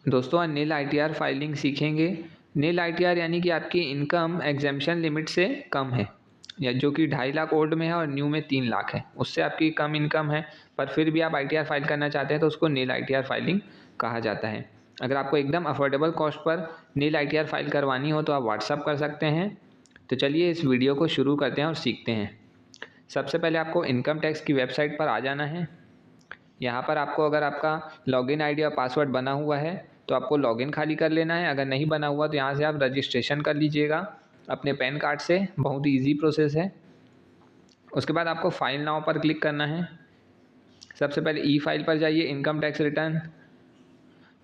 दोस्तों आज नील ITR filing सीखेंगे। नील आईटीआर यानी कि आपकी इनकम एग्जेम्पशन लिमिट से कम है, या जो कि 2.5 लाख ओल्ड में है और न्यू में 3 लाख है, उससे आपकी कम इनकम है पर फिर भी आप आईटीआर फाइल करना चाहते हैं तो उसको नील आईटीआर फाइलिंग कहा जाता है। अगर आपको एकदम अफोर्डेबल कॉस्ट पर नील आईटीआर फाइल करवानी हो तो आप व्हाट्सअप कर सकते हैं। तो चलिए इस वीडियो को शुरू करते हैं और सीखते हैं। सबसे पहले आपको इनकम टैक्स की वेबसाइट पर आ जाना है। यहाँ पर आपको अगर आपका लॉगिन आईडी और पासवर्ड बना हुआ है तो आपको लॉगिन खाली कर लेना है। अगर नहीं बना हुआ तो यहाँ से आप रजिस्ट्रेशन कर लीजिएगा अपने पैन कार्ड से, बहुत ही ईजी प्रोसेस है। उसके बाद आपको फाइल नाउ पर क्लिक करना है। सबसे पहले ई फाइल पर जाइए, income tax return,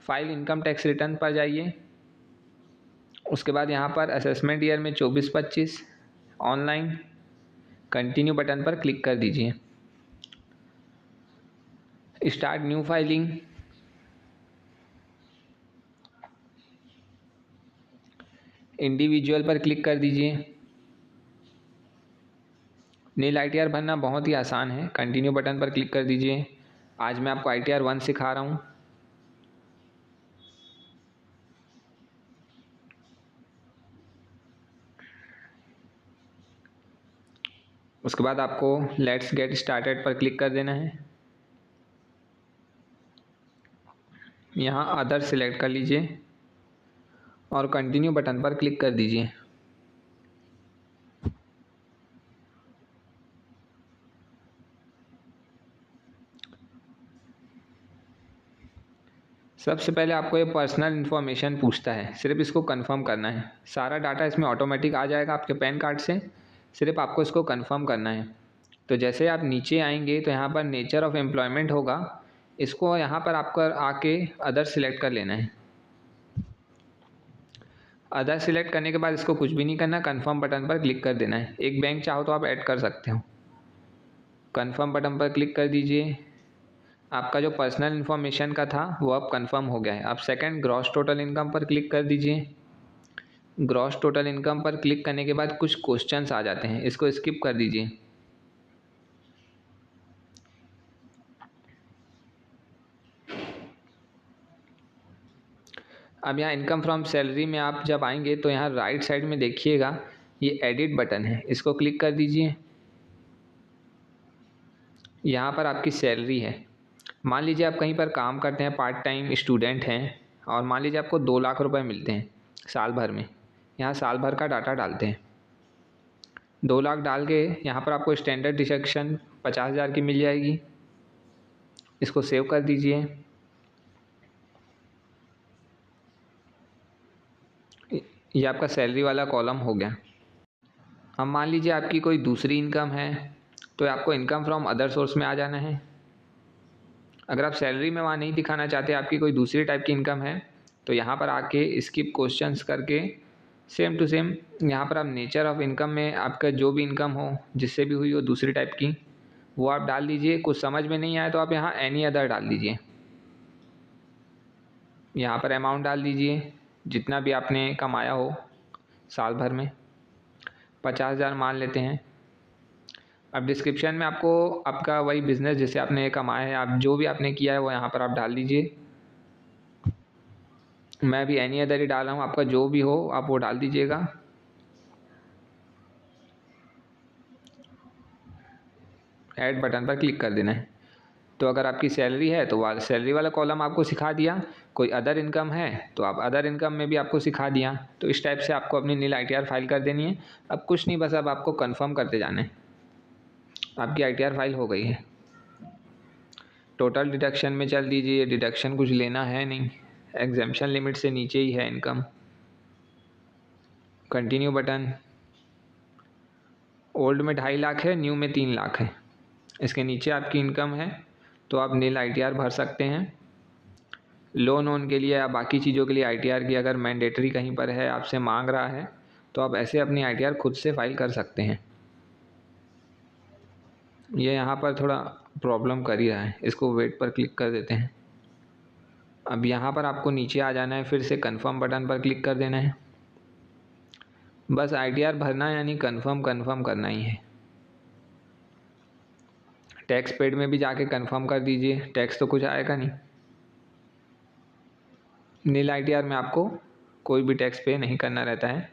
file income tax return पर जाइए। उसके बाद यहाँ पर असेसमेंट ईयर में 24-25 ऑनलाइन कंटिन्यू बटन पर क्लिक कर दीजिए। स्टार्ट न्यू फाइलिंग, इंडिविजुअल पर क्लिक कर दीजिए। नील आईटीआर भरना बहुत ही आसान है, कंटिन्यू बटन पर क्लिक कर दीजिए। आज मैं आपको आईटीआर 1 सिखा रहा हूँ। उसके बाद आपको लेट्स गेट स्टार्टेड पर क्लिक कर देना है। यहाँ अदर सिलेक्ट कर लीजिए और कंटिन्यू बटन पर क्लिक कर दीजिए। सबसे पहले आपको ये पर्सनल इन्फॉर्मेशन पूछता है, सिर्फ इसको कंफर्म करना है। सारा डाटा इसमें ऑटोमेटिक आ जाएगा आपके पैन कार्ड से, सिर्फ आपको इसको कंफर्म करना है। तो जैसे आप नीचे आएंगे तो यहाँ पर नेचर ऑफ एम्प्लॉयमेंट होगा, इसको यहाँ पर आपको आके अदर सिलेक्ट कर लेना है। अदर सिलेक्ट करने के बाद इसको कुछ भी नहीं करना, कंफर्म बटन पर क्लिक कर देना है। एक बैंक चाहो तो आप ऐड कर सकते हो। कंफर्म बटन पर क्लिक कर दीजिए। आपका जो पर्सनल इन्फॉर्मेशन का था वो अब कंफर्म हो गया है। अब सेकंड ग्रॉस टोटल इनकम पर क्लिक कर दीजिए। ग्रॉस टोटल इनकम पर क्लिक करने के बाद कुछ क्वेश्चंस आ जाते हैं, इसको स्किप कर दीजिए। अब यहाँ इनकम फ्रॉम सैलरी में आप जब आएंगे तो यहाँ राइट साइड में देखिएगा ये एडिट बटन है, इसको क्लिक कर दीजिए। यहाँ पर आपकी सैलरी है। मान लीजिए आप कहीं पर काम करते हैं, पार्ट टाइम स्टूडेंट हैं, और मान लीजिए आपको 2 लाख रुपए मिलते हैं साल भर में। यहाँ साल भर का डाटा डालते हैं। 2 लाख डाल के यहाँ पर आपको स्टैंडर्ड डिडक्शन 50,000 की मिल जाएगी। इसको सेव कर दीजिए। ये आपका सैलरी वाला कॉलम हो गया। अब मान लीजिए आपकी कोई दूसरी इनकम है तो आपको इनकम फ्रॉम अदर सोर्स में आ जाना है। अगर आप सैलरी में वहाँ नहीं दिखाना चाहते, आपकी कोई दूसरी टाइप की इनकम है, तो यहाँ पर आके स्किप क्वेश्चंस करके सेम टू सेम यहाँ पर आप नेचर ऑफ इनकम में आपका जो भी इनकम हो, जिससे भी हुई हो दूसरी टाइप की, वो आप डाल दीजिए। कुछ समझ में नहीं आए तो आप यहाँ एनी अदर डाल दीजिए। यहाँ पर अमाउंट डाल दीजिए जितना भी आपने कमाया हो साल भर में। 50,000 मान लेते हैं। अब डिस्क्रिप्शन में आपको आपका वही बिज़नेस जिसे आपने कमाया है, आप जो भी आपने किया है वो यहाँ पर आप डाल दीजिए। मैं भी एनी अदर ही डाल रहा हूँ, आपका जो भी हो आप वो डाल दीजिएगा। ऐड बटन पर क्लिक कर देना है। तो अगर आपकी सैलरी है तो सैलरी वाला कॉलम आपको सिखा दिया, कोई अदर इनकम है तो आप अदर इनकम में भी आपको सिखा दिया। तो इस टाइप से आपको अपनी नील आईटीआर फाइल कर देनी है। अब कुछ नहीं, बस अब आपको कंफर्म करते जाना है। आपकी आईटीआर फाइल हो गई है। टोटल डिडक्शन में चल दीजिए, डिडक्शन कुछ लेना है नहीं, एग्जेम्पशन लिमिट से नीचे ही है इनकम। Continue button. ओल्ड में 2.5 लाख है, न्यू में 3 लाख है। इसके नीचे आपकी इनकम है तो आप नील आईटीआर भर सकते हैं। लोन वोन के लिए या बाकी चीज़ों के लिए आईटीआर की अगर मैंडेटरी कहीं पर है, आपसे मांग रहा है, तो आप ऐसे अपनी आईटीआर खुद से फाइल कर सकते हैं। ये यहाँ पर थोड़ा प्रॉब्लम कर ही रहा है, इसको वेट पर क्लिक कर देते हैं। अब यहाँ पर आपको नीचे आ जाना है, फिर से कंफर्म बटन पर क्लिक कर देना है। बस आईटीआर भरना यानी कंफर्म करना ही है। टैक्स पेड में भी जाके कंफर्म कर दीजिए, टैक्स तो कुछ आएगा नहीं। नील ITR में आपको कोई भी टैक्स पे नहीं करना रहता है।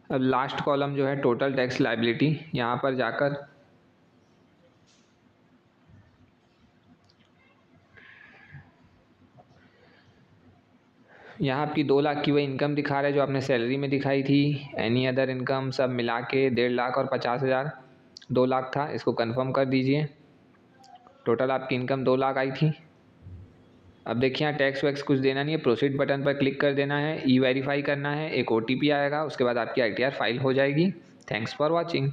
अब लास्ट कॉलम जो है टोटल टैक्स लायबिलिटी, यहाँ पर जाकर यहाँ आपकी 2 लाख की वही इनकम दिखा रहा है जो आपने सैलरी में दिखाई थी। एनी अदर इनकम सब मिला के 1.5 लाख और 50,000 2 लाख था। इसको कंफर्म कर दीजिए। टोटल आपकी इनकम 2 लाख आई थी। अब देखिए यहाँ टैक्स वैक्स कुछ देना नहीं है, प्रोसीड बटन पर क्लिक कर देना है, ई वेरीफाई करना है, एक OTP आएगा, उसके बाद आपकी ITR फाइल हो जाएगी। Thanks for watching.